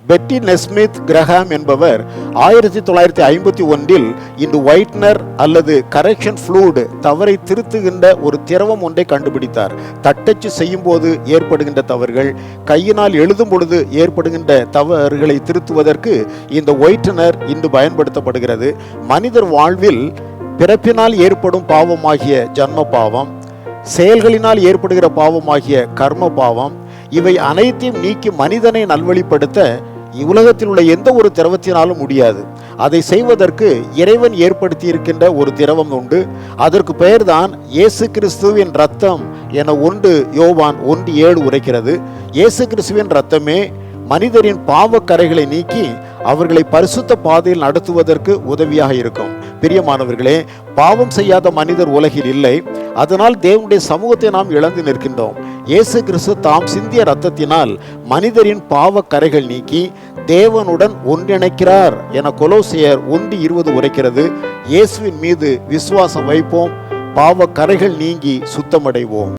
பெட்டி நெஸ்மித் கிரஹாம் என்பவர் 1951 இந்த ஒயிட்னர் அல்லது கரெக்ஷன் ஃப்ளூட் தவறை திருத்துகின்ற ஒரு திரவம் ஒன்றை கண்டுபிடித்தார். தட்டச்சு செய்யும் போது ஏற்படுகின்ற தவறுகள், கையினால் எழுதும் பொழுது ஏற்படுகின்ற தவறுகளை திருத்துவதற்கு இந்த ஒயிட்னர் இன்று பயன்படுத்தப்படுகிறது. மனிதர் வாழ்வில் பிறப்பினால் ஏற்படும் பாவமாகிய ஜன்ம பாவம், செயல்களினால் ஏற்படுகிற பாவமாகிய கர்ம பாவம், இவை அனைத்தையும் நீக்கி மனிதனை நல்வழிப்படுத்த உலகத்தில் உள்ள எந்த ஒரு திரவத்தினாலும் முடியாது. அதை செய்வதற்கு இறைவன் ஏற்படுத்தி இருக்கின்ற ஒரு திரவம் உண்டு. அதற்கு பெயர்தான் இயேசு கிறிஸ்துவின் ரத்தம் என 1 யோவான் 1:7 உரைக்கிறது. இயேசு கிறிஸ்துவின் ரத்தமே மனிதரின் பாவக்கரைகளை நீக்கி அவர்களை பரிசுத்த பாதையில் நடத்துவதற்கு உதவியாக இருக்கும். பிரியமானவர்களே, பாவம் செய்யாத மனிதர் உலகில் இல்லை. அதனால் தேவனுடைய சமூகத்தை நாம் இழந்து நிற்கின்றோம். இயேசு கிறிஸ்து தாம் சிந்திய இரத்தத்தினால் மனிதரின் பாவக்கரைகள் நீக்கி தேவனுடன் ஒன்றிணைக்கிறார் என கொலோசியர் 1:20 உரைக்கிறது. இயேசுவின் மீது விசுவாசம் வைப்போம், பாவக்கரைகள் நீங்கி சுத்தமடைவோம்.